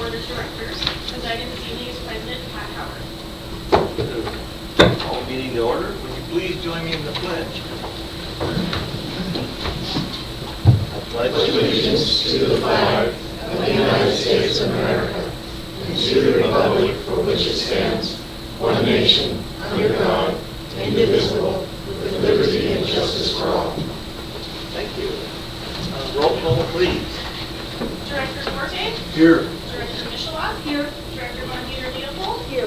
Board of Directors. Presiding this evening is President Pat Howard. Call meeting to order. Would you please join me in the pledge? I pledge allegiance to the flag of the United States of America and to the republic for which it stands, one nation, under God, indivisible, with liberty and justice for all. Thank you. Roll call, please. Director Forte? Here. Director Michelot? Here. Director Von Leopold? Here.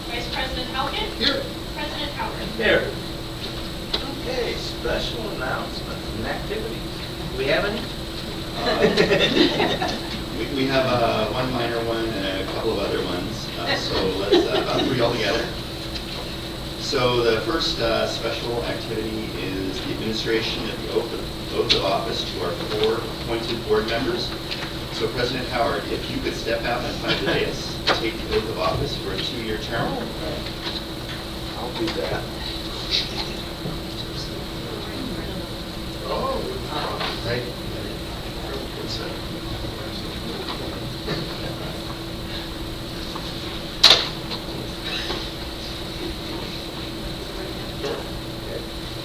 Vice President Halkin? Here. President Howard? There. Okay, special announcements and activities. Do we have any? We have one minor one and a couple of other ones, so let's about three altogether. So the first special activity is the administration of the oath of office to our 4 appointed board members. So President Howard, if you could step out and find the dais, take the oath of office for a 2-year term. I'll do that. Oh, right. What's that?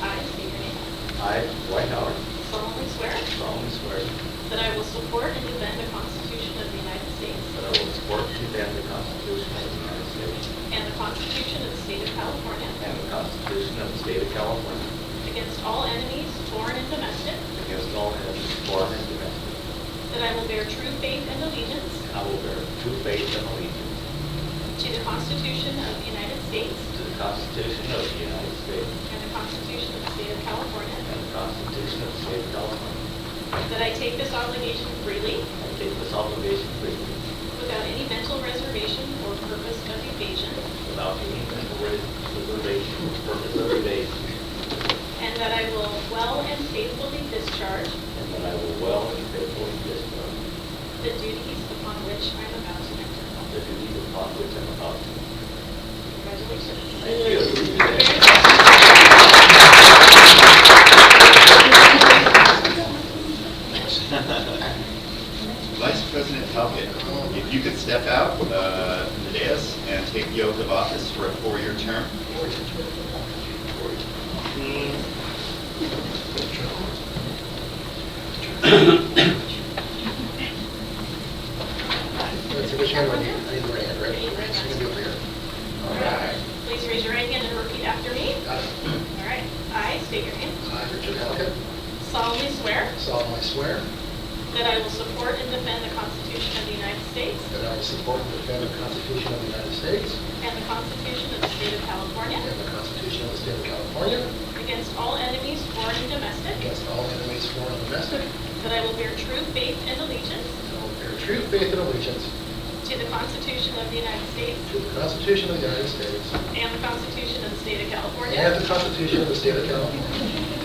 I state your name. I, Dwight Howard, Solemnly swear solemnly swear that I will support and defend the Constitution of the United States that I will support and defend the Constitution of the United States and the Constitution of the State of California and the Constitution of the State of California against all enemies, foreign and domestic, against all enemies, foreign and domestic. that I will bear true faith and allegiance I will bear true faith and allegiance to the Constitution of the United States to the Constitution of the United States and the Constitution of the State of California, and the Constitution of the State of California. that I take this obligation freely I take this obligation freely without any mental reservation or purpose of evasion, without any mental reservation or purpose of evasion, and that I will well and faithfully discharge and that I will well and faithfully discharge the duties upon which I am about to enter. the duties upon which I am about to. Congratulations. Thank you. Vice President Halkin, if you could step out from the dais and take the oath of office for a 4-year term. Which hand do I need? I need the right hand, right? It's going to be over here. All right. Please raise your right hand and repeat after me. Got it. All right. I state your name. I, Richard Halkin, Solemnly swear solemnly swear that I will support and defend the Constitution of the United States that I will support and defend the Constitution of the United States and the Constitution of the State of California and the Constitution of the State of California against all enemies, foreign and domestic, against all enemies, foreign and domestic, that I will bear true faith and allegiance and I will bear true faith and allegiance to the Constitution of the United States to the Constitution of the United States and the Constitution of the State of and California, the Constitution of the State of California.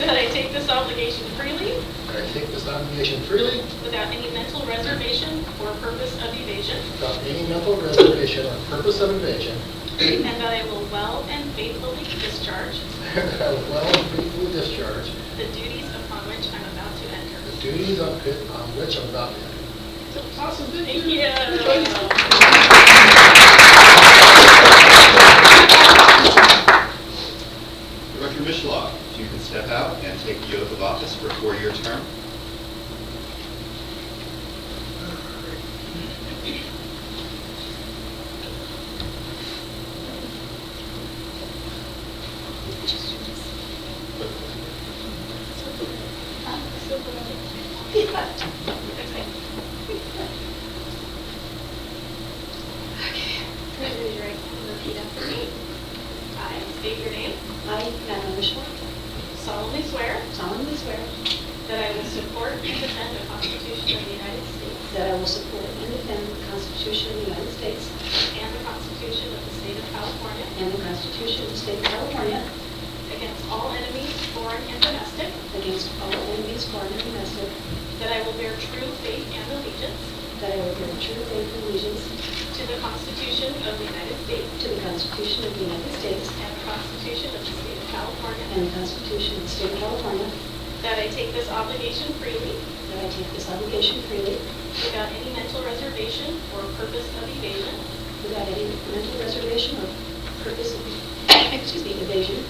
that I take this obligation freely That I take this obligation freely without any mental reservation or purpose of evasion, without any mental reservation or purpose of evasion, and that I will well and faithfully discharge and that I will well and faithfully discharge the duties upon which I'm about to enter. the duties on which I'm about to enter. Awesome. Thank you. Director Michelot, if you could step out and take the oath of office for a 4-year term. Okay. Raise your right hand and repeat after me. I state your name. I, Ramon, Solemnly swear solemnly swear that I will support and defend the Constitution of the United States that I will support and defend the Constitution of the United States and the Constitution of the State of California and the Constitution of the State of California against all enemies, foreign and domestic, against all enemies, foreign and domestic, that I will bear true faith and allegiance that I will bear true faith and allegiance to the Constitution of the United States to the Constitution of the United States and the Constitution of the State of California, and the Constitution of the State of California, that I take this obligation freely that that I take this obligation freely without any mental reservation or purpose of evasion, without any mental reservation or purpose of evasion,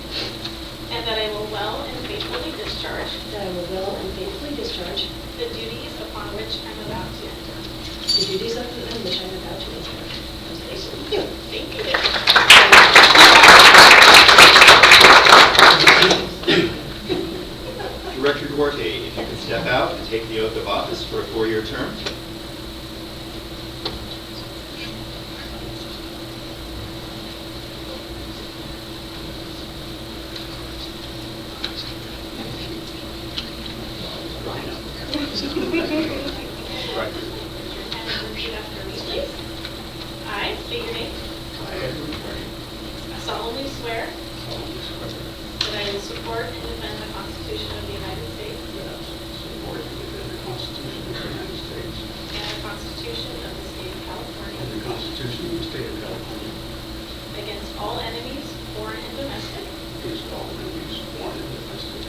and that I will well and faithfully discharge that I will well and faithfully discharge the duties upon which I'm about to enter. the duties of which I am about to enter. Thank you. Director Duarte, if you could step out and take the oath of office for a 4-year term. Right. And repeat after me, please. I state your name. I, Edward Duarte, I solemnly swear solemnly swear that I will support and defend the Constitution of the United States that I will support and defend the Constitution of the United States and the Constitution of the State of and California the Constitution of the State of California against all enemies, foreign and domestic, against all enemies, foreign and domestic,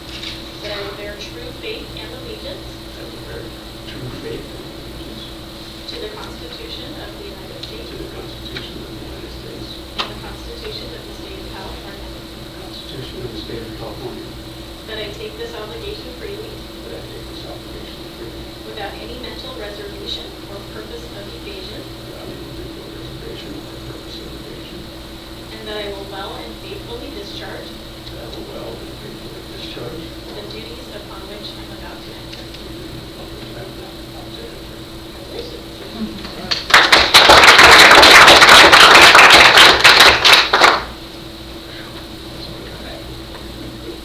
that I will bear true faith and allegiance that will bear true faith and allegiance to the Constitution of the United States to the Constitution of the United States and the Constitution of the State of California, and the Constitution of the State of California, that I take this obligation freely that I take this obligation freely without any mental reservation or purpose of evasion, without any mental reservation or purpose of evasion, and that I will well and faithfully discharge that I will well and faithfully discharge the duties upon which I'm about to enter. the duties of which I am about to enter. Congratulations.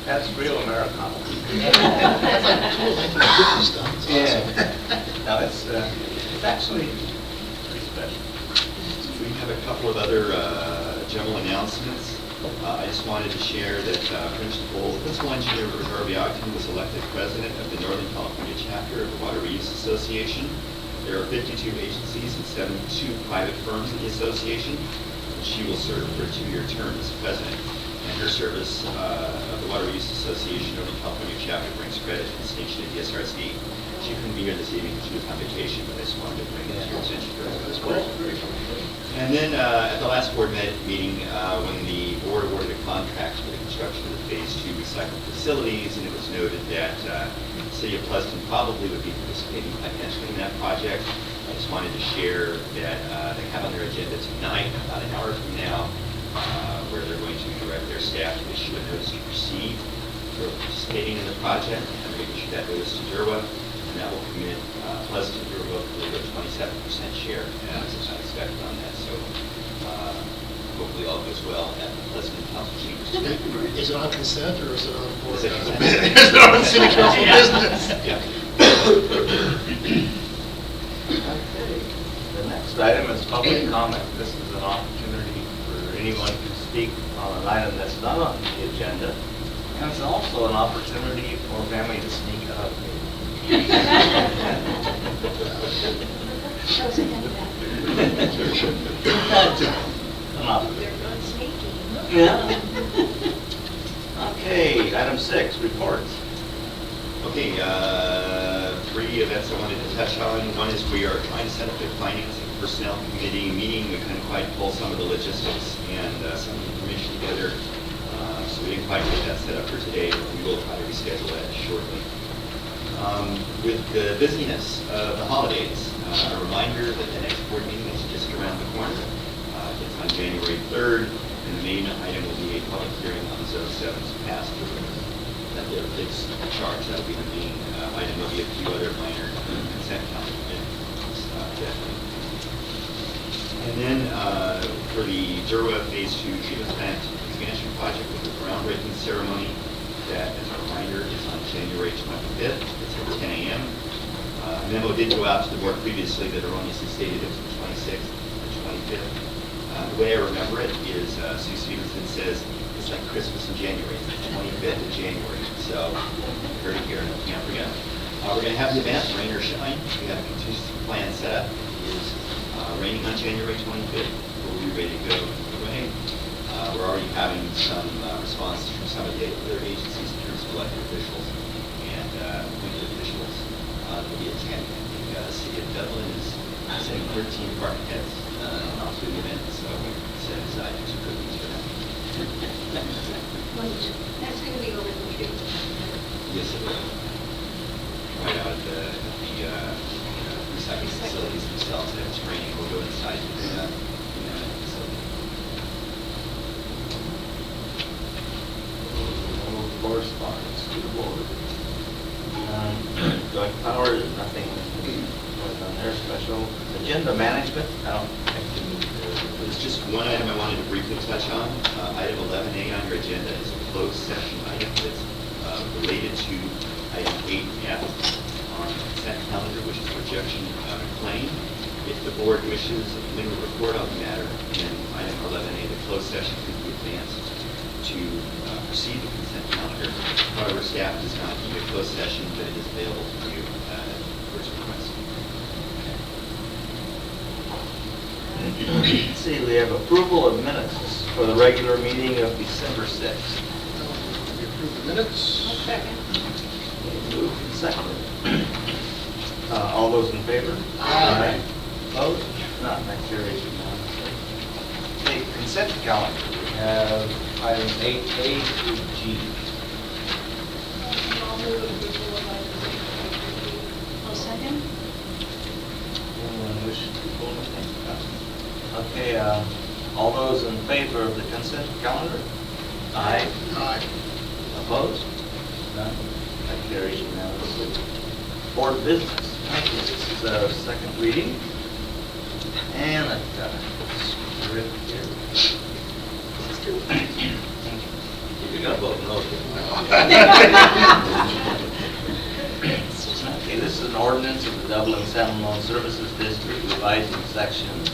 That's real Americana. Yeah. No, it's actually pretty special. We have a couple of other general announcements. I just wanted to share that Principal Engineer Harvey Ogden was elected president of the Northern California chapter of the Water Reuse Association. There are 52 agencies and 72 private firms in the association. She will serve for a 2-year term as president. And her service of the Water Reuse Association Northern California chapter brings credit to the station at DSRSD. She couldn't be here this evening because she was on vacation, but I just wanted to bring it to your attention. And then at the last board meeting, when the board awarded a contract for the construction of the Phase 2 recycling facilities, and it was noted that the City of Pleasanton probably would be participating financially in that project, I just wanted to share that they have on their agenda tonight, about an hour from now, where they're going to direct their staff to issue a notice to proceed for participating in the project. And they're going to issue that notice to DERWA, and that will commit Pleasanton DERWA with a 27% share as expected on that. So hopefully all goes well at the Pleasanton Council chambers tonight. Is it on consent or is it on board? Is it consent? Is it on city council business? Yeah. Okay. The next item is public comment. This is an opportunity for anyone to speak on an item that's not on the agenda. And it's also an opportunity for family to sneak out of They're going sneaky. Yeah. Okay, item 6, reports. Okay, 3 events I wanted to touch on. One is we are trying to set up a finance and personnel committee meeting. We couldn't quite pull some of the logistics and some information together, so we didn't quite get that set up for today, but we will try to reschedule that shortly. With the busyness of the holidays, a reminder that the next board meeting is just around the corner. It's on January 3rd, and the main item will be a public hearing on Zone 7's pass-through. That will fix the charge. That will be the main item. There'll be a few other minor consent calendar items, definitely. And then for the DERWA Phase 2 treatment plant expansion project with the groundbreaking ceremony, that, as a reminder, is on January 25th. It's at 10 a.m. A memo did go out to the board previously that erroneously stated it was the 26th and 25th. The way I remember it is Sue Stevenson says it's like Christmas in January. It's the 25th of January. So, heard it here, can't forget. We're going to have the event, rain or shine. We have a contingency plan set up. It is raining on January 25th. We'll be ready to go anyway. We're already having some responses from some of the other agencies in terms of elected officials and appointed officials. There'll be a Wait. That's going to be over the tree. Yes, it will. Right out at the recycling facilities themselves, if it's raining, we'll go inside to do that. Facility. Correspondence to the board. Joint Power, there's nothing on their special. Agenda management, I don't think we need to. There's just one item I wanted to briefly touch on. Item 11A on your agenda is a closed session item that's related to item 8F on the consent calendar, which is rejection of a claim. If the board wishes a legal report on the matter, then item 11A, the closed session, could be advanced to proceed the consent calendar. However, staff does not need a closed session, but it is available to you at first request. Let's see, we have approval of minutes for the regular meeting of December 6th. We approve the minutes. Second. Moved and seconded. All those in favor? Aye. Opposed? None, that carries unanimously. Okay, consent calendar, we have items 8A through G. I'll move approval of items 8. I'll second. Anyone wish to pull anything? Okay, all those in favor of the consent calendar? Aye. Aye. Opposed? None, that carries unanimously. Board business, this is our second reading. And I've got a script here. You're gonna vote no. Okay, this is an ordinance of the Dublin Salmon Loan Services District revising sections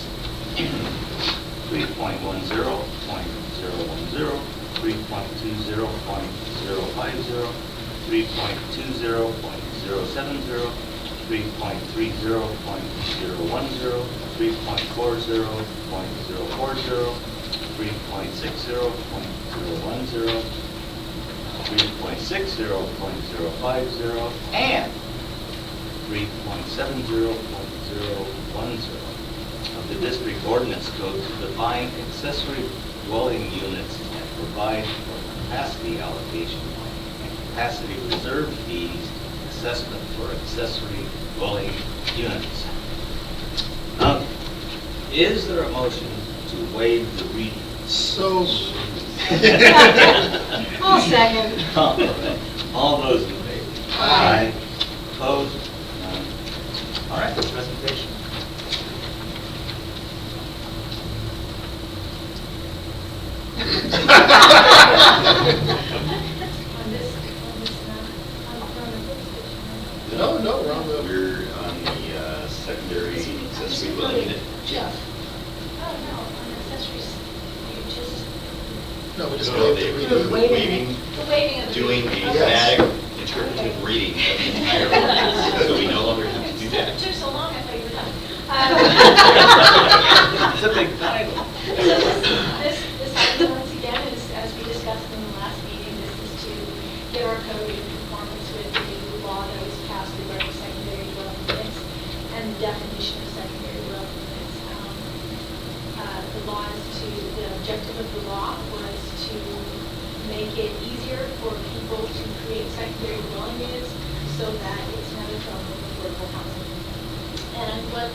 3.10.010, 3.20.050, 3.20.070, 3.30.010, 3.40.040, 3.60.010, 3.60.050, and 3.70.010 of the district ordinance code to define accessory dwelling units and provide for capacity allocation and capacity reserve fees assessment for accessory dwelling units. Is there a motion to waive the reading? So. I'll second. All those in favor? Aye. Opposed? None. All right, presentation. No, we're on the. We're on the secondary accessory dwelling unit. Jeff. Oh, no, on accessories, you just, No, we just So waived they the were reading. waiving, the waiving of the. doing a Okay. phonetic interpretive reading of the entire ordinance, so we no longer have to do It that. took so long, I thought you were done. It's a big title. So this item, once again, is, as we discussed in the last meeting, this is to get our code in conformance with the new law that was passed regarding secondary dwelling units and the definition of secondary dwelling units. The law is the objective of the law was to make it easier for people to create secondary dwelling units so that it's not a problem with affordable housing. And what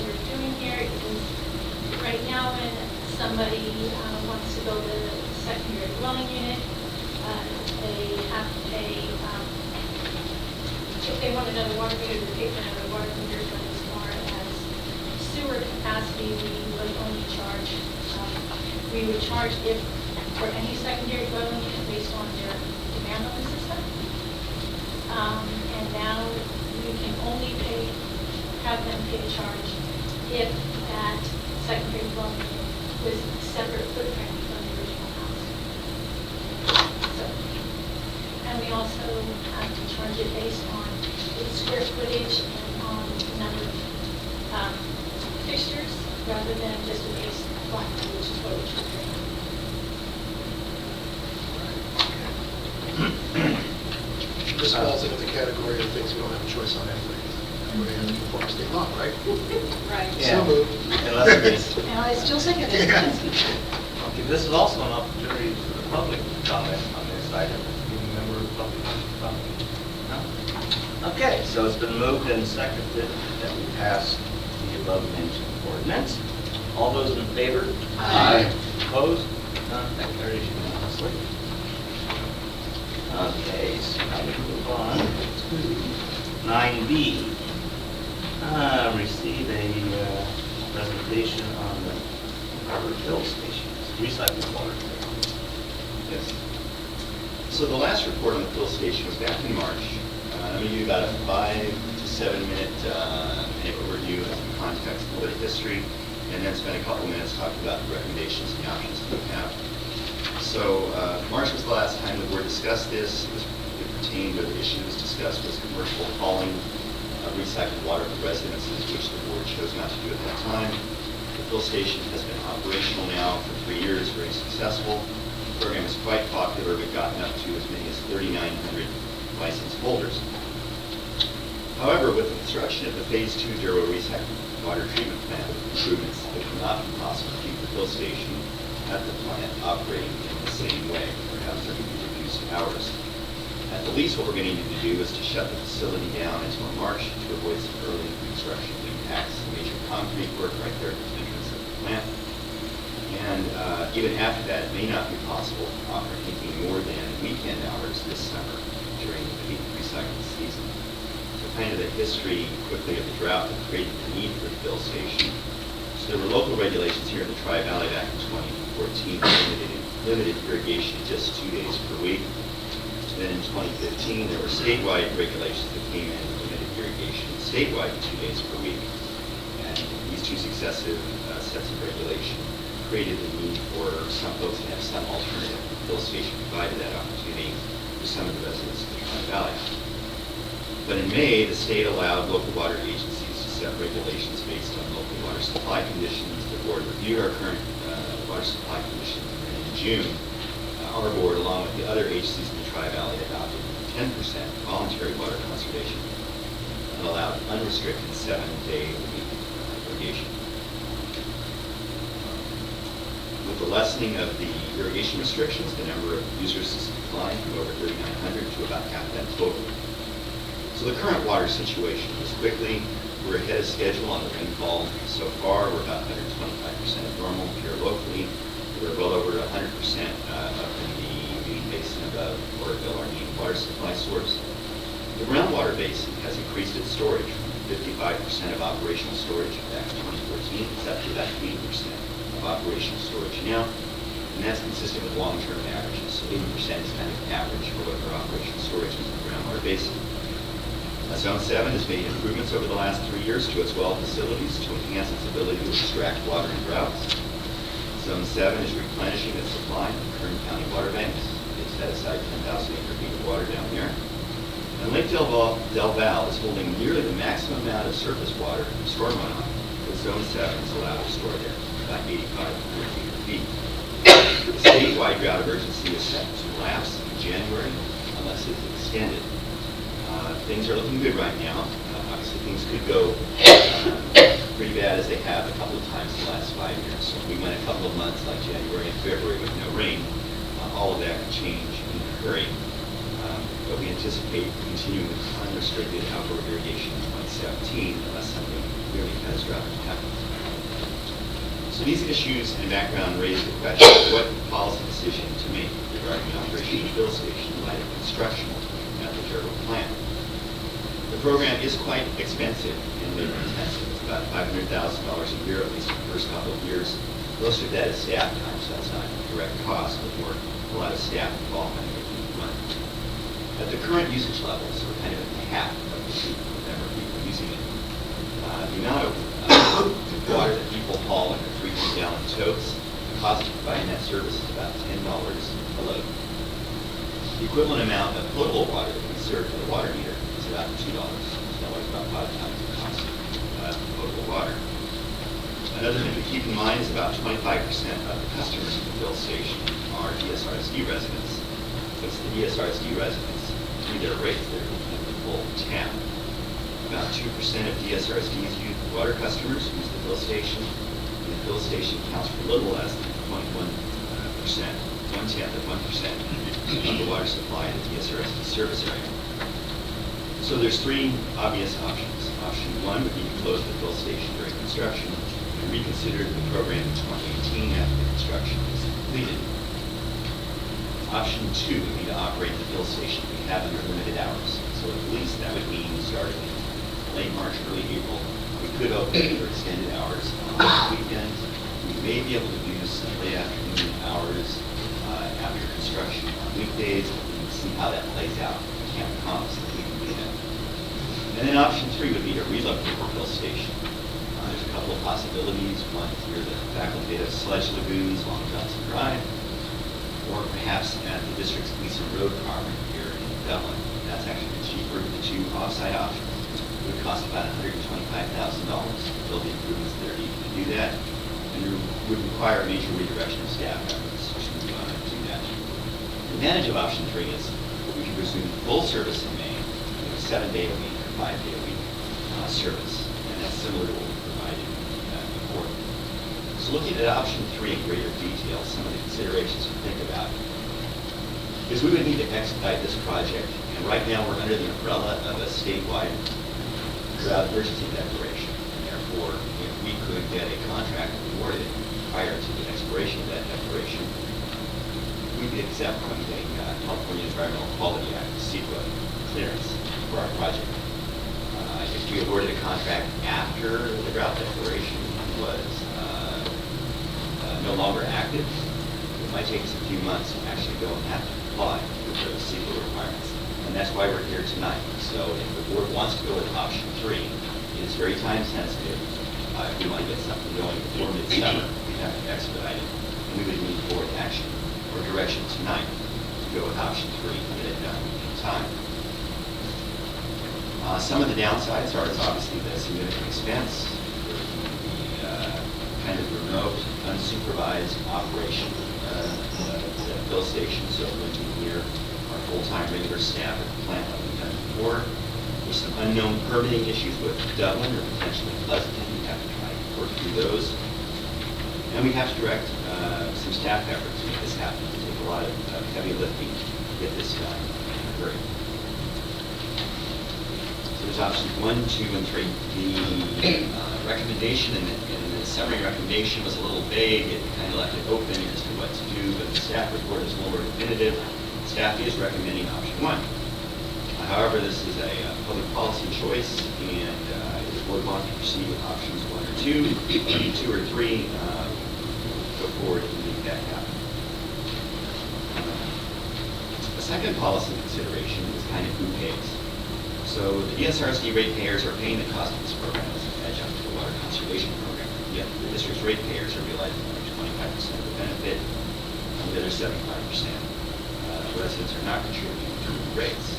we're doing here is, right now, when somebody wants to build a secondary dwelling unit, they have to pay, if they want another water meter, they pay for another water meter, but as far as sewer capacity, we would only charge, we would charge if, for any secondary dwelling unit based on their demand on the system. And now we can only have them pay a charge if that secondary dwelling unit was a separate footprint from the original house. So, and we also have to charge it based on its square footage and on the number of fixtures rather than just a base flat, which is what we charge right now. This falls into the category of things we don't have a choice on anyway. We're going to conform state law, right? Right. Yeah. So moved. Unless it's, And I still second it. Yeah. okay, this is also an opportunity for the public to comment on this item? Any member of the public wish to comment? No? Okay, so it's been moved and seconded that we pass the above mentioned ordinance. All those in favor? Aye. Opposed? None, that carries unanimously. Okay, so now we move on to 9B. Receive a presentation on the water fill stations, recycled water. Yes. So the last report on the fill station was back in March. Let me give you about a 5 to 7 minute overview and some context, a little bit of history, and then spend a couple minutes talking about the recommendations and the options that we have. So March was the last time the board discussed this. It pertained to the issues discussed was commercial hauling of recycled water for residences, which the board chose not to do at that time. The fill station has been operational now for 3 years, very successful. The program is quite popular. We've gotten up to as many as 3,900 license holders. However, with the construction of the Phase 2 Duro recycled water treatment plant improvements, it will not be possible to keep the fill station at the plant operating in the same way. Perhaps there will be reduced hours. At the least, what we're going to need to do is to shut the facility down until March to avoid some early construction impacts. Major concrete work right there at the entrance of the plant. And even after that, it may not be possible to offer anything more than weekend hours this summer during the peak recycling season. So kind of the history quickly of the drought that created the need for the fill station. So there were local regulations here in the Tri-Valley back in 2014 that limited irrigation to just 2 days per week. Then in 2015, there were statewide regulations that came in and limited irrigation statewide to 2 days per week. And these two successive sets of regulation created the need for some folks to have some alternative. The fill station provided that opportunity for some of the residents of the Tri-Valley. But in May, the state allowed local water agencies to set regulations based on local water supply conditions. The board reviewed our current water supply conditions, and in June, our board, along with the other agencies in the Tri-Valley, adopted 10% voluntary water conservation and allowed unrestricted 7-day-a-week irrigation. With the lessening of the irrigation restrictions, the number of users has declined from over 3,900 to about half that total. So the current water situation is quickly, we're ahead of schedule on the rainfall so far. We're about 125% of normal here locally. We're well over 100% up in the main basin above Oroville, our main water supply source. The groundwater basin has increased its storage from 55% of operational storage back in 2014. It's up to about 80% of operational storage now, and that's consistent with long-term averages. So 80% is kind of average for what our operational storage is in the groundwater basin. Zone 7 has made improvements over the last 3 years to its well facilities to enhance its ability to extract water in droughts. Zone 7 is replenishing its supply of Kern County water banks. It's set aside 10,000 acre-feet of water down there. And Lake Del Val is holding nearly the maximum amount of surface water from storm runoff that Zone 7 is allowed to store there, about 8,500 acre-feet. The statewide drought emergency is set to lapse in January unless it's extended. Things are looking good right now. Obviously, things could go pretty bad as they have a couple of times in the last 5 years. So if we went a couple of months like January and February with no rain, all of that could change in a hurry. But we anticipate continuing with unrestricted outdoor irrigation in 2017 unless something really catastrophic happens. So these issues and background raise the question of what policy decision to make regarding the operation of the fill station in light of construction at the Durable plant. The program is quite expensive and labor intensive. It's about $500,000 a year, at least for the first couple of years. Most of that is staff time, so that's not a direct cost, but more a lot of staff involvement in making the money. At the current usage levels, we're kind of at half of the number of people using it. The amount of water that people haul in their 3-gallon totes, the cost of providing that service is about $10 a load. The equivalent amount of potable water that we serve to the water meter is about $2. So it's about 5 times the cost of potable water. Another thing to keep in mind is about 25% of the customers at the fill station are DSRSD residents. So it's the DSRSD residents, through their rates, they're looking at the full tap. About 2% of DSRSD's water customers use the fill station, and the fill station counts for a little less than 0.1%, 1/10 of 1% of the water supply in the DSRSD service area. So there's three obvious options. Option one would be to close the fill station during construction and reconsider the program in 2018 after the construction is completed. Option two would be to operate the fill station we have under limited hours. So at least that would mean starting in late March, early April, we could open for extended hours on weekends. We may be able to do some late afternoon hours after construction on weekdays. We'll see how that plays out. I can't promise that we can do that. And then option three would be to relocate the fill station. There's a couple of possibilities. One is near the faculty of Sledge Lagoons along Johnson Drive, or perhaps at the district's Gleason Road Farm here in Dublin. That's actually cheaper than the two off-site options. It would cost about $125,000 to build the improvements that are needed to do that, and it would require a major redirection of staff efforts to do that. The advantage of option three is we can resume full service in May with a 7-day-a-week or 5-day-a-week service, and that's similar to what we provided before. So looking at option three in greater detail, some of the considerations to think about is we would need to expedite this project, and right now we're under the umbrella of a statewide drought emergency declaration, and therefore if we could get a contract awarded prior to the expiration of that declaration, we could accept from the California Environmental Quality Act, CEQA, clearance for our project. If we awarded a contract after the drought declaration was no longer active, it might take us a few months to actually go and have to comply with those CEQA requirements. And that's why we're here tonight. So if the board wants to go with option three, it is very time sensitive. If we want to get something going before midsummer, we have to expedite it. And we would need board action or direction tonight to go with option three and get it done in time. Some of the downsides are obviously the significant expense, the kind of remote, unsupervised operation of the fill station. So when we hear our full-time regular staff at the plant like we've done before, there's some unknown permitting issues with Dublin or potentially Pleasanton. We have to try to work through those. And we have to direct some staff efforts to make this happen. It takes a lot of heavy lifting to get this done in a hurry. So there's options 1, 2, and 3. The recommendation and the summary recommendation was a little vague. It kind of left it open as to what to do, but the staff report is a little more definitive. Staff is recommending option 1. However, this is a public policy choice, and if the board wants to proceed with options 1 or 2, 2 or 3, go forward and make that happen. The second policy consideration is kind of who pays. So the DSRSD ratepayers are paying the cost of this program as an adjunct to the water conservation program. Yet the district's ratepayers are realizing only 25% of the benefit, and the other 75%. Residents are not contributing to the rates.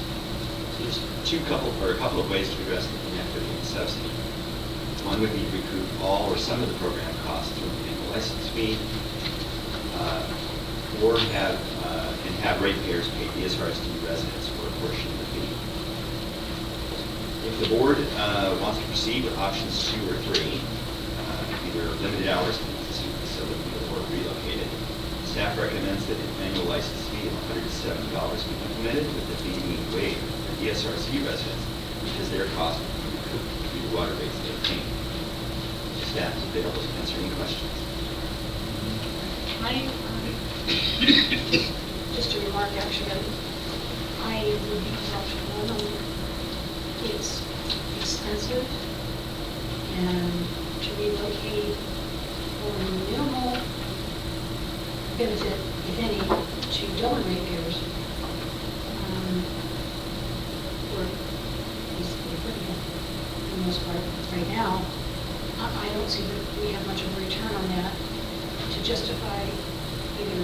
So there's a couple of ways to address the inequity in subsidy. One would be to recoup all or some of the program costs through an annual license fee, or have ratepayers pay DSRSD residents for a portion of the fee. If the board wants to proceed with options 2 or 3, either limited hours in the existing facility or relocated, staff recommends that an annual license fee of $170 be implemented, with the fee being waived for DSRSD residents because their cost would be recouped through the water rates they obtain. Staff is available to answer any questions. Just a remark, actually, I would use option 1. It's expensive, and to relocate for minimal benefit, if any, to Dublin ratepayers, or at least for the most part right now, I don't see that we have much of a return on that to justify either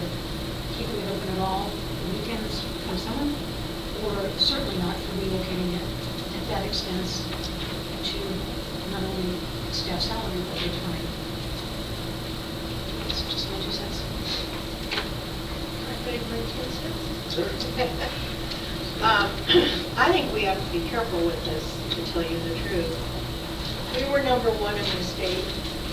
keeping it open at all for weekends come summer, or certainly not for relocating it at that expense to not only staff salary, but their time. It's just my 2 cents. Sure. I think we have to be careful with this, to tell you the truth. We were number 1 in the state,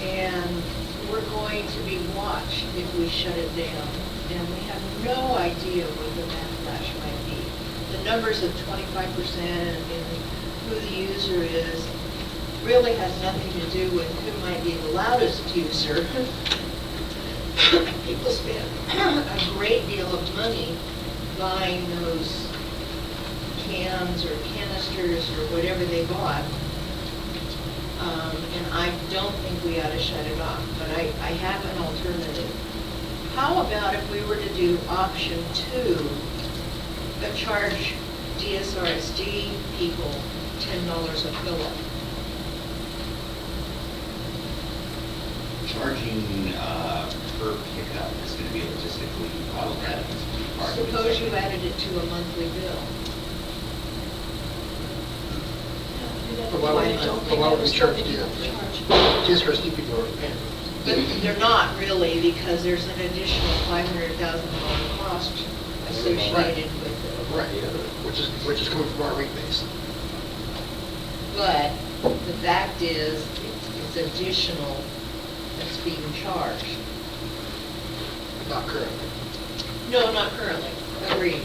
and we're going to be watched if we shut it down. And we have no idea whether that numbers of 25% and who the user is really has nothing to do with who might be the loudest user. People spend a great deal of money buying those cans or canisters or whatever they bought. And I don't think we ought to shut it off, but I have an alternative. How about if we were to do option 2, but charge DSRSD people $10 a fill-up? Charging per pickup is going to be logistically problematic. Suppose you added it to a monthly bill. But why would we charge DSRSD people are paying? But they're not really, because there's an additional $500,000 cost associated with it. Right, which is coming from our rate base. But the fact is, it's additional that's being charged. Not currently. No, not currently. Agreed.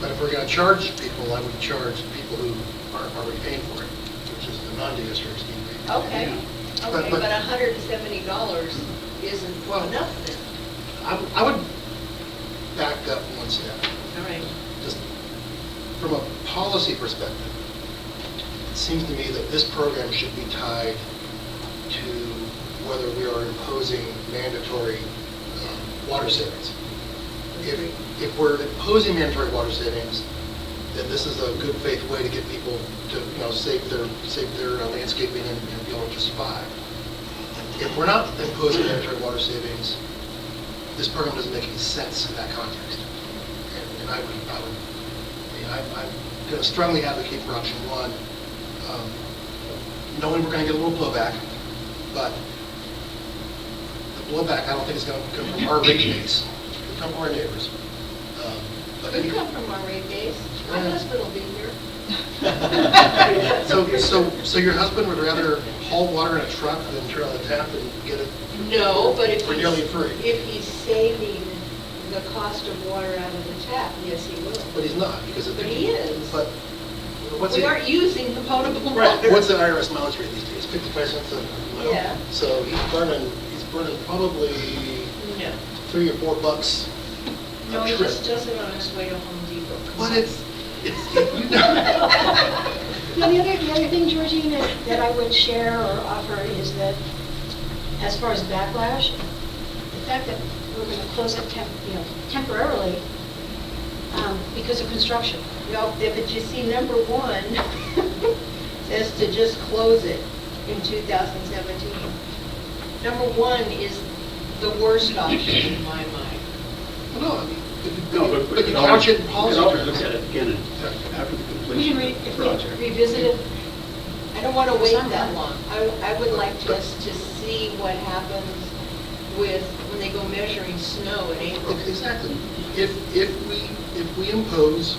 But if we're going to charge people, I would charge people who are already paying for it, which is the non-DSRSD rate. Okay, okay, But- but $170 isn't enough then. I would back up one step. All right. Just from a policy perspective, it seems to me that this program should be tied to whether we are imposing mandatory water savings. If we're imposing mandatory water savings, then this is a good faith way to get people to, save their landscaping and be able to survive. If we're not imposing mandatory water savings, this program doesn't make any sense in that context. And I'm going to strongly advocate for option 1, knowing we're going to get a little blowback, but the blowback I don't think is going to come from our rate base. It'll come from our neighbors. But Could come from our rate base. My husband will be here. So your husband would rather haul water in a truck than turn on the tap and get it? No, but if For nearly free. if he's saving the cost of water out of the tap, yes, he will. But he's not, because But he is. But what's We the... aren't using the potable water. Right, what's the IRS mileage rate these days? 55 cents a mile? Yeah. So he's burning probably No. $3 or $4 No, a he trip. just does it on his way to Home Depot. But The other thing, Georgine, that I would share or offer is that as far as backlash, the fact that we're going to close it temporarily because of construction. Well, but you see, number 1 says to just close it in 2017. Number 1 is the worst option in my mind. No, I mean, But you couch it in policy You can always terms. look at it again after the We completion can of the if project. we revisit it. I don't want to wait Some that time. long. I would like just to see what happens with, when they go measuring snow in April. Exactly. If we impose,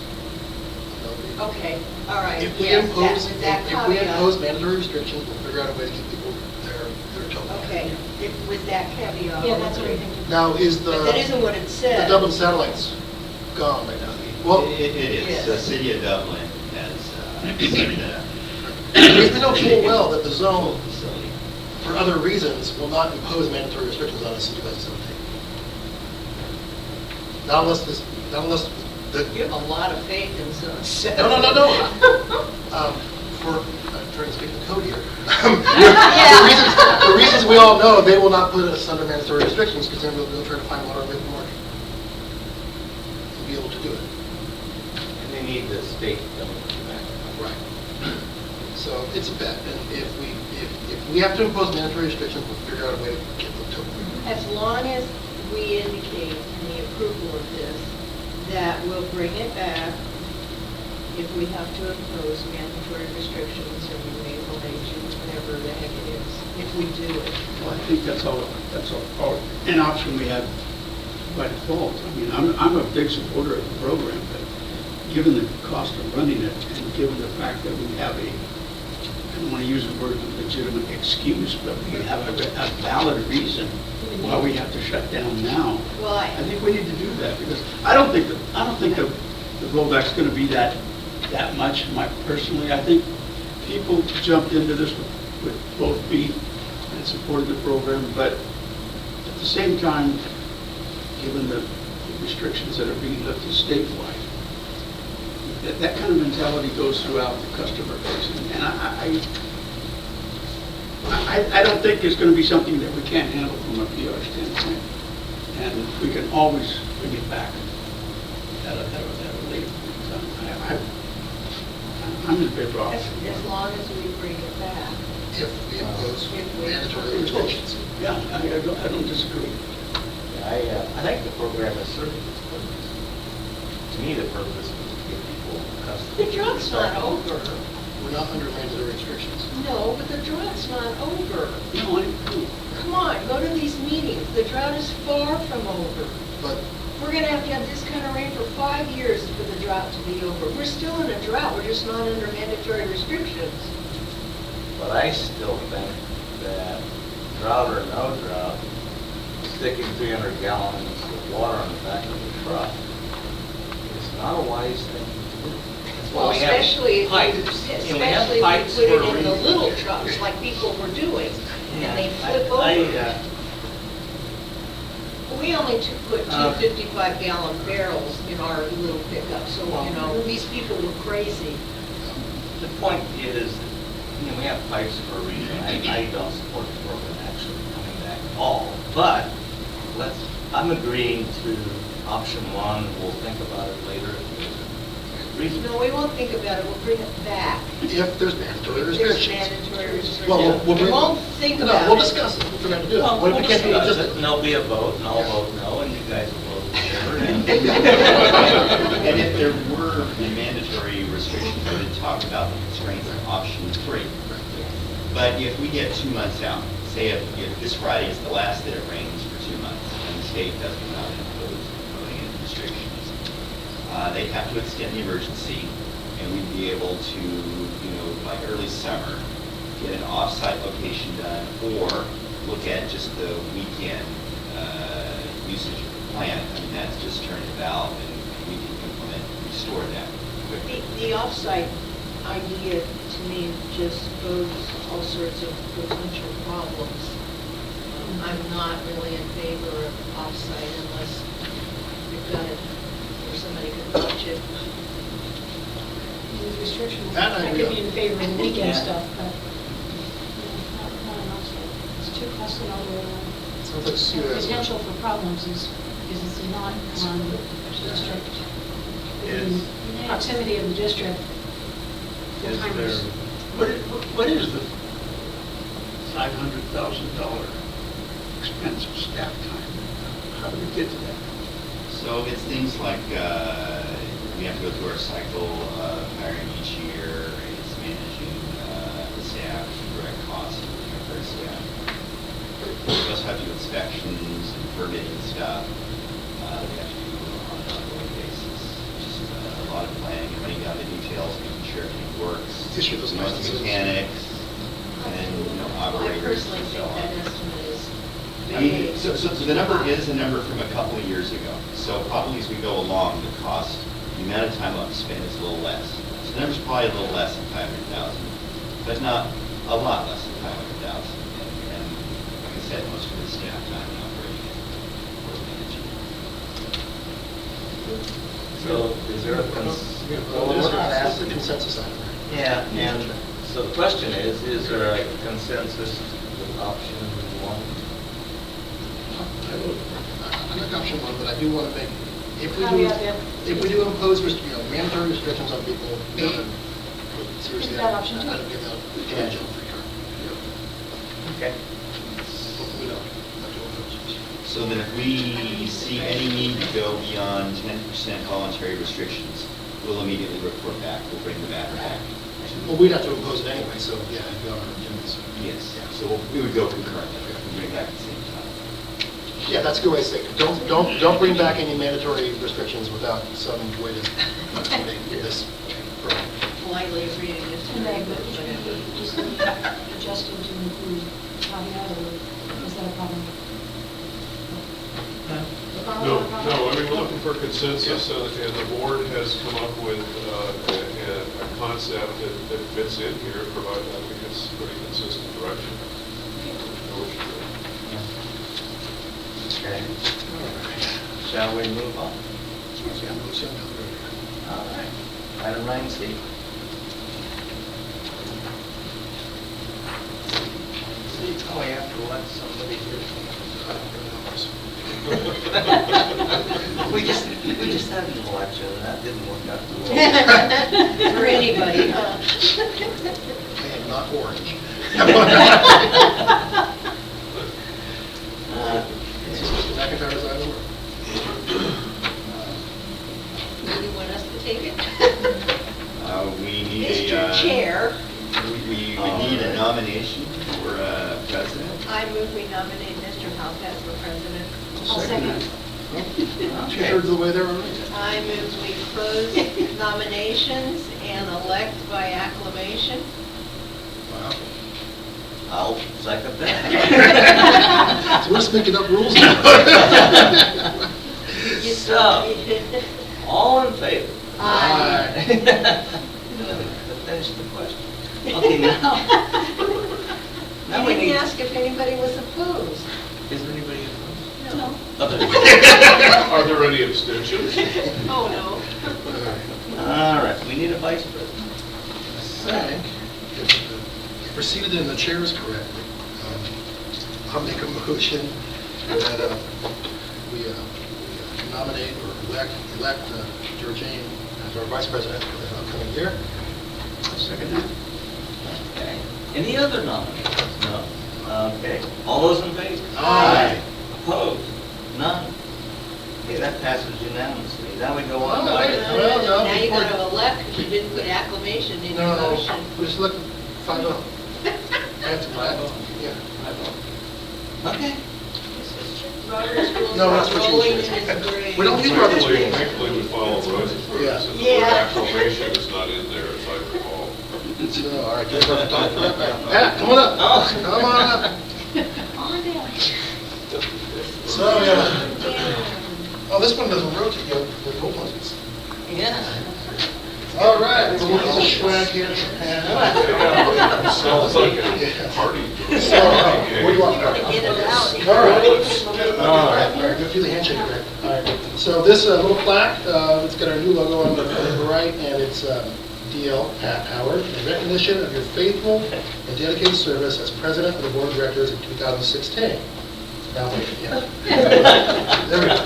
Okay, all right. if we yes, impose, with that if we caveat. impose mandatory restrictions, we'll figure out a way to get people their total. Okay, with that caveat. Yeah, that's what we think. Now, is But that isn't what it the said. Dublin satellite's gone right now? Well, It is. Yes. The city of Dublin has set that we know full well that the zone, facility. for other reasons, will not impose mandatory restrictions on us in 2017. Not unless You have a lot of faith in sunset. No. I'm trying to speak to code here. The reasons we all know, they will not put us under mandatory restrictions because then we'll try to find water on the market and be able to do it. And they need the state to back. Right. So it's a bet, and if we have to impose mandatory restrictions, we'll figure out a way to get them to it. As long as we indicate in the approval of this that we'll bring it back if we have to impose mandatory restrictions in April, May, June, whatever the heck it is, if we do it. Well, I think that's all, an option we have by default. I mean, I'm a big supporter of the program, but given the cost of running it and given the fact that we have I don't want to use the word legitimate excuse, but we have a valid reason why we have to shut down now. Well, I think we need to do that because I don't think the the blowback's going to be that much. Personally, I think people jumped into this with both feet and supported the program, but at the same time, given the restrictions that are being lifted statewide, that kind of mentality goes throughout the customer base. And I don't think it's going to be something that we can't handle from a PR standpoint. And we can always bring it back at a later point. I'm in favor of it. As long as we bring it back. If we impose mandatory restrictions. Yeah, I don't disagree. I think the program has served its purpose. To me, the purpose was to get people accustomed. The drough's not over. We're not under mandatory restrictions. No, but the drough's not over. No, Come on, go to these meetings. The drought is far from over. But We're gonna have to have this kind of rain for 5 years for the drought to be over. We're still in a drought, we're just not under mandatory restrictions. But I still think that drought or no drought, sticking 300 gallons of water on the back of the truck is not a wise thing to do. That's why Well, we have especially if pipes. you, And we have especially pipes if you for put a it in the reason. little trucks like people were doing, and they flip I- over. We only put two Uh, 55-gallon barrels in our little pickup, so, you know, these people were crazy. The point is, we have pipes for a reason. I don't support the program actually coming back at all. But I'm agreeing to option one. We'll think about it later if there's a reason. No, we won't think about it, we'll bring it back. if there's mandatory If there's restrictions. mandatory restrictions. Well, we'll We bring- won't think about it. No, we'll discuss it, we'll figure out how to do it. Well, What if we'll we can't do it discuss just? it, and there'll be a vote, and I'll vote no, and you guys will vote whatever. And if there were a mandatory restriction, we would talk about the constraints of option 3. But if we get 2 months out, say if this Friday is the last that it rains for 2 months, and the state doesn't not impose any restrictions, they'd have to extend the emergency, and we'd be able to, by early summer, get an off-site location done, or look at just the weekend usage of the plant. I mean, that's just turn the valve, and we can implement, restore that quickly. The off-site idea, to me, just poses all sorts of potential problems. I'm not really in favor of off-site unless we've got it where somebody can watch it. With restrictions, That I I agree could be on. in favor of the weekend Yeah. stuff, but not an offsite. It's too costly all the way around. Sounds like Sue The has a- potential for problems is it's not on the district. Is- The proximity of the district. Is full-timers. What is the $500,000 expense of staff time? How do we get to that? So it's things like, we have to go through our cycle of hiring each year, it's managing the staff, direct costs of the temporary staff. We also have to do inspections and permitting stuff that we have to do on an ongoing basis. Just a lot of planning and running down the details, making sure everything works. Issue those You know, licenses. Mechanics and, I operators personally and so think that on. estimate is I mean, so the number is a number from a couple of years ago. So probably as we go along, the cost, the amount of time we'll have to spend is a little less. So the number's probably a little less than 500,000, but not a lot less than 500,000. And like I said, most of the staff time and operating it, we're managing. So is there a That's the consensus item. Yeah, and so the question is there a consensus with option one? I like option one, but I do want to make, if we do impose, mandatory restrictions on people, then seriously, Is that option two? I'd give that a jail free card. Okay. Hopefully we don't have to impose. So then if we see any need to go beyond 10% voluntary restrictions, we'll immediately report back. We'll bring the matter back. Well, we'd have to impose it anyway, so yeah, it'd be on our agenda. So. Yes, so we would go concurrently. We'd bring it back at the same time. Yeah, that's a good way to say it. Don't bring back any mandatory restrictions without some way to accommodate this program. politely agreeing to And then, but it should be easily adjusted to include caveat, or is that a problem? follow No, up? no, I mean, we're looking for consensus, and the board has come up with a concept that fits in here, provided I think it's pretty consistent direction. No issue there. Okay. Shall we move on? Yeah, move some down the road. All right. Item 9C. Oh, we have to elect somebody here. We just had an election, and that didn't work out too well. For anybody, huh? And not orange. Is this Mr. McIntyre's item? You want us to take it? We need Mr. Chair, We would need a nomination for president. I move we nominate Mr. Halpaz for president. I'll second. Two-thirds of the way there already. I move we close nominations and elect by acclamation. Wow. I'll second that. So we're just making up rules. So, all in favor? Aye. Finish the question. Okay, now You we didn't need, ask if anybody was opposed. is there anybody opposed? No. Other Are there any abstentions? Oh, no. All right, we need a vice president. I think, if proceeded in the chair is correct, I'll make a motion that we nominate or elect Georgine as our vice president for the upcoming year. Second that. Okay. Any other nominations? No? Okay. All those in favor? Aye. Opposed? None? Okay, that passes unanimously. Now we go on. Oh, to wait. item- Well, no, Now you before- got to elect, because you didn't put acclamation in your No, motion. we just look, find out. I have to, yeah. Okay. Robert's rules No, are that's what you rolling in said. his grave. We don't use Robert's Thankfully, rules. thankfully we follow Rose's rules, Yeah. and the Yeah. word acclamation is not in there, as I recall. So, all right, just let talk. Pat, come on up. Oh. Come on up. On down. So, oh, this one doesn't rotate, you know, the old ones. Yeah. All right, we'll look at the swag here. Sounds like a Yeah. party. So, what do you want? You want to get it out. All right. All right. All right, go through the handshake, Rick. All right. So this little plaque, it's got our new logo on the right, and it's DL Pat Howard, in recognition of your faithful and dedicated service as president of the board of directors in 2016. Now, wait, yeah. There we go.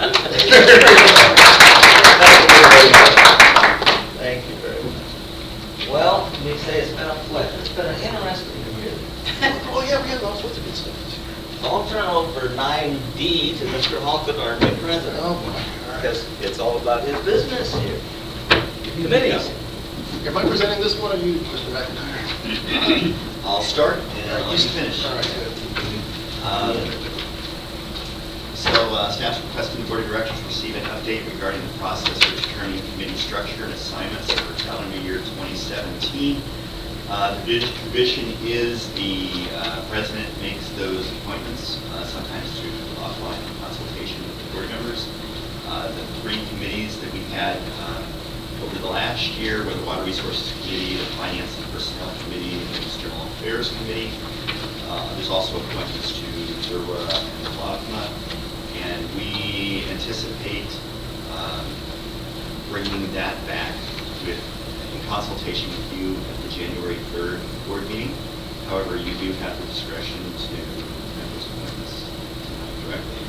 Thank you very much. Well, let me say it's been a pleasure. It's been an interesting year. Oh, yeah, we have all sorts of good stuff. So I'll turn over 9D to Mr. Halkett, our new president, Oh, boy. because it's all about his business here. Committees. Am I presenting this one, or you, Mr. McIntyre? I'll start and you finish. All right, good. Staff's requesting the Board of Directors receive an update regarding the process for determining committee structure and assignments for calendar year 2017. The tradition is the president makes those appointments, sometimes through offline consultation with the board members. The three committees that we had over the last year were the Water Resources Committee, the Finance and Personnel Committee, and the External Affairs Committee. There's also appointments to Zerwa and LACMA. And we anticipate bringing that back in consultation with you at the January 3rd board meeting. However, you do have the discretion to have those appointments directly.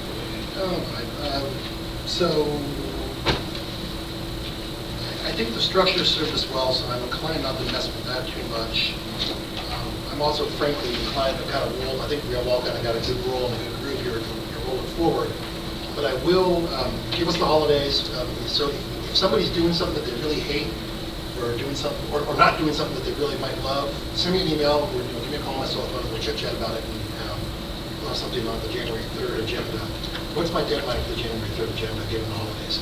All right, so I think the structure served us well, so I'm inclined not to mess with that too much. I'm also frankly inclined to kind of roll, I think we have all kind of got a good roll and a good groove here to roll it forward. But I will, give us the holidays, so if somebody's doing something that they really hate, or doing something, or not doing something that they really might love, send me an email, or give me a call on my cell phone, and we'll chit chat about it, and we'll have something on the January 3rd agenda. What's my deadline for the January 3rd agenda, given the holidays?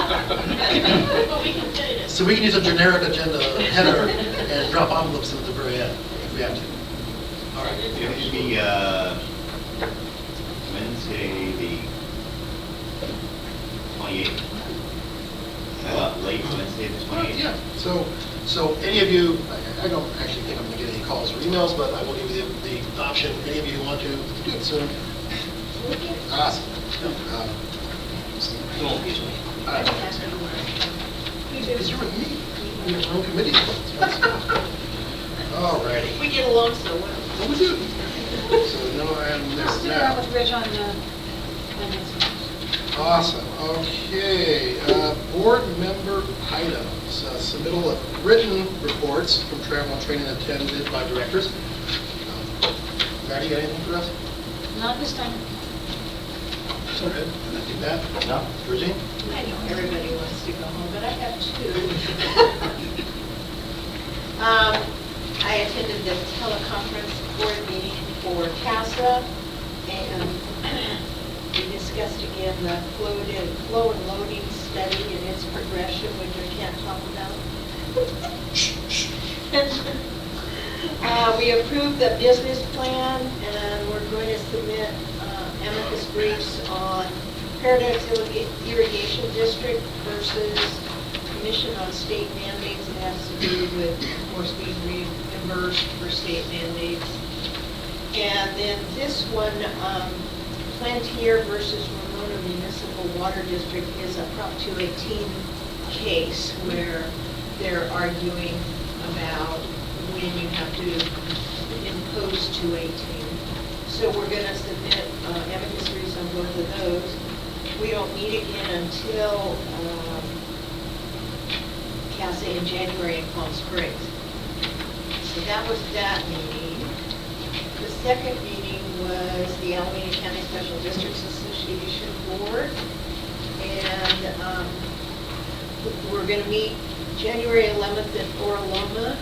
But we can fit it in. So we can use a generic agenda header and drop envelopes in at the very end, if we have to. right, it should be Wednesday, the 28th. Late Wednesday, the 28th. Yeah, so any of you, I don't actually think I'm going to get any calls or emails, but I will give you the option, any of you who want to do it soon. Awesome. You won't be. Because you're with me, you're your own committee. All righty. We get along so well. What we do? So no, I am there Let's do that now. with Rich on the finance. Awesome, okay. Board member items, submittal of written reports from travel and training attended by directors. Maddie, you got anything for us? Not this time. So good. And I think that, No? Virginie? I know everybody wants to go home, but I have two. I attended the teleconference board meeting for CASA, and we discussed again the flow and loading study and its progression, which I can't talk about. We approved the business plan, and we're going to submit amicus briefs on Paradise Irrigation District versus Commission on State Mandates. It has to do with, of course, being reimbursed for state mandates. And then this one, Plantier versus Ramon Municipal Water District, is a Prop 218 case where they're arguing about when you have to impose 218. So we're going to submit amicus briefs on both of those. We don't meet again until CASA in January in Palm Springs. So that was that meeting. The second meeting was the Alameda County Special Districts Association Board. And we're going to meet January 11th at Oraloma.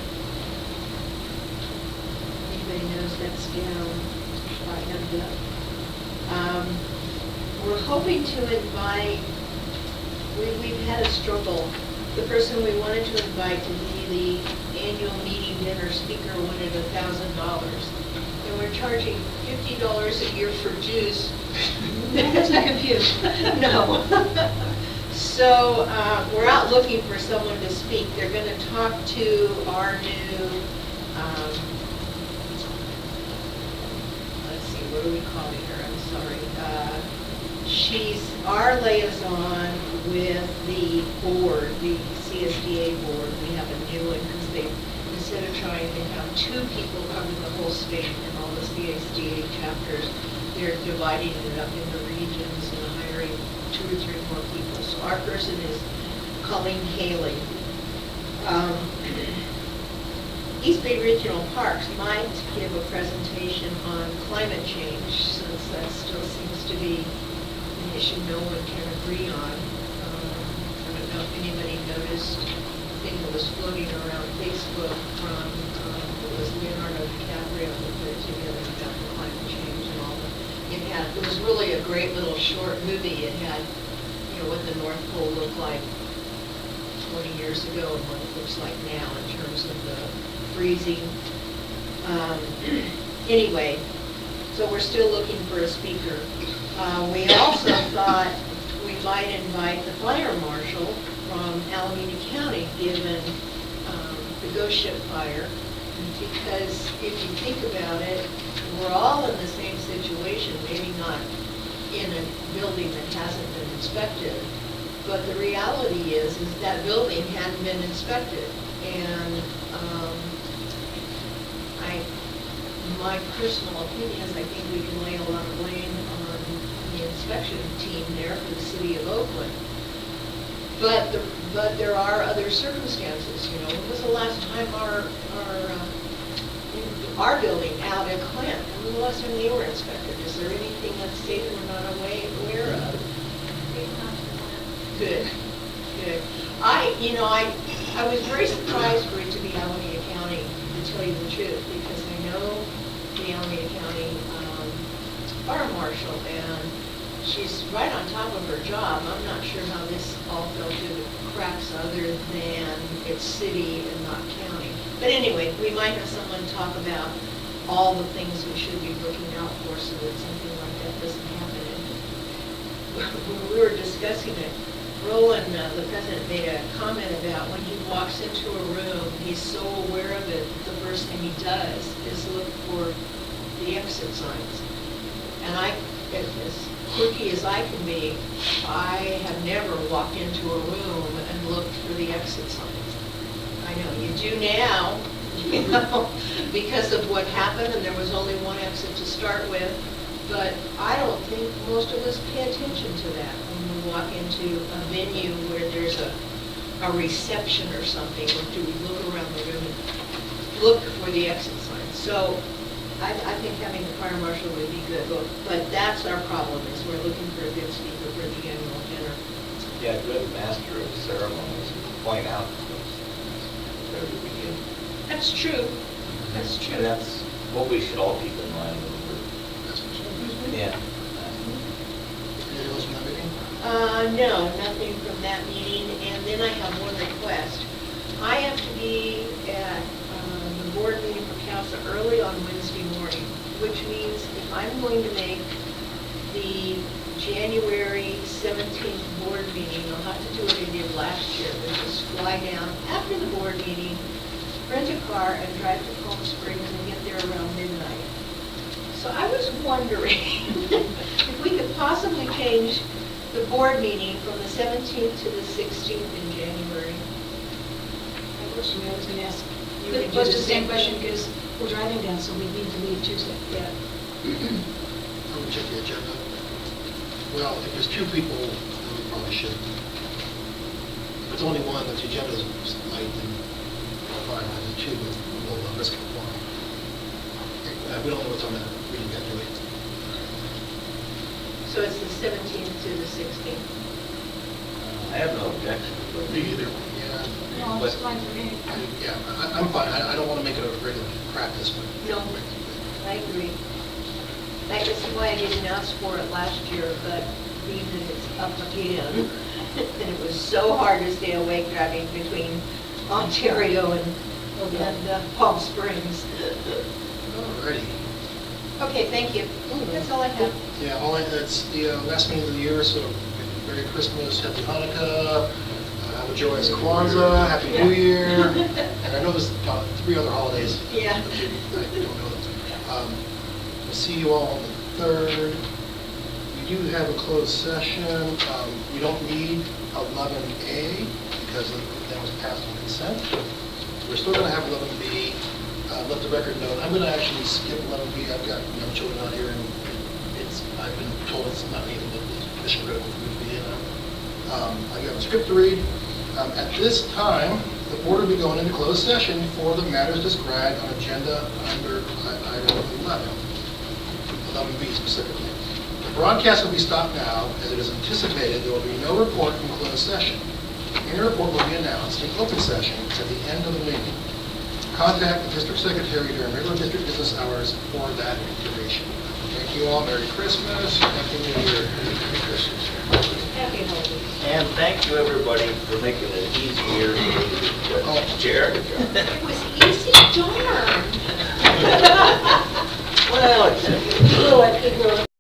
Anybody knows that's down by Hemda. We're hoping to invite, we've had a struggle. The person we wanted to invite to be the annual meeting dinner speaker wanted $1,000. And we're charging $50 a year for Jews. That's not confused. No. So we're out looking for someone to speak. They're going to talk to our new, let's see, what do we call her? I'm sorry. She's our liaison with the board, the CSDA board. We have a new one because they, instead of trying to have two people cover the whole state and all the CSDA chapters, they're dividing it up into regions and hiring 2 or 3 more people. So our person is Colleen Haley. East Bay Regional Parks might give a presentation on climate change, since that still seems to be an issue no one can agree on. I don't know if anybody noticed the thing that was floating around Facebook from, it was Leonardo DiCaprio that put it together about the climate change and all that. It was really a great little short movie. It had, you know, what the North Pole looked like 20 years ago and what it looks like now in terms of the freezing. Anyway, so we're still looking for a speaker. We also thought we might invite the fire marshal from Alameda County, given the Ghost Ship fire, because if you think about it, we're all in the same situation, maybe not in a building that hasn't been inspected, but the reality is that building hadn't been inspected. And my personal opinion is I think we can lay a lot of blame on the inspection team there for the city of Oakland. But there are other circumstances, you know. When was the last time our building out at Clint, when was the last time they were inspected? Is there anything that the state we're not aware of? Good, good. I was very surprised for it to be Alameda County, to tell you the truth, because I know the Alameda County fire marshal, and she's right on top of her job. I'm not sure how this all fell through the cracks other than it's city and not county. But anyway, we might have someone talk about all the things we should be looking out for so that something like that doesn't happen. And when we were discussing it, Roland, the president, made a comment about when he walks into a room, he's so aware of it, the first thing he does is look for the exit signs. And as quirky as I can be, I have never walked into a room and looked for the exit signs. I know you do now, you know, because of what happened, and there was only one exit to start with. But I don't think most of us pay attention to that when we walk into a venue where there's a reception or something, or do we look around the room and look for the exit signs? So I think having the fire marshal would be good, but that's our problem, is we're looking for a good speaker for the annual dinner. Yeah, good master of ceremonies would point out those things at the very beginning. That's true. That's true. And that's what we should all keep in mind when yeah. Anything else from that meeting? No, nothing from that meeting. And then I have one request. I have to be at the board meeting for council early on Wednesday morning, which means if I'm going to make the January 17th board meeting, I'll have to do what I did last year, which is fly down after the board meeting, rent a car, and drive to Palm Springs and get there around midnight. So I was wondering if we could possibly change the board meeting from the 17th to the 16th in January. I was going to ask you But to do the same question, because we're driving down, so we need to leave Tuesday. Yeah. I would check the agenda. Well, if there's two people, then we probably should. If it's only one, if the agenda is light, then fine. If there's two, we'll risk it one. We don't know what's on that reading yet, do we? So it's the 17th to the 16th. I have no objection. But Me either. Yeah. No, it's fine for me. Yeah, I'm fine. I don't want to make it a regular practice, but. No, I agree. That is why I didn't ask for it last year, but being that it's up again, and it was so hard to stay awake driving between Ontario and Palm Springs. Alrighty. Okay, thank you. That's all I have. Yeah, it's the last meeting of the year, so Merry Christmas, Happy Hanukkah, have a joyous Kwanzaa, Happy New Year, and I know there's about 3 other holidays. Yeah. I don't know them. We'll see you all on the 3rd. We do have a closed session. We don't need 11A because that was passed on consent. We're still going to have 11B. Let the record note, I'm going to actually skip 11B. I've got young children out here, and I've been told it's not anything but mission critical for me to be in. I've got a script to read. At this time, the board will be going into closed session for the matters described on agenda under item 11B specifically. The broadcast will be stopped now, as it is anticipated there will be no report from closed session. Any report will be announced in open session at the end of the meeting. Contact the district secretary during regular district business hours for that information. Thank you all. Merry Christmas. Happy New Year. Merry Christmas. Happy holidays. And thank you, everybody, for making it easier for the chair. It was easy, darn. Well, it's Oh, I could go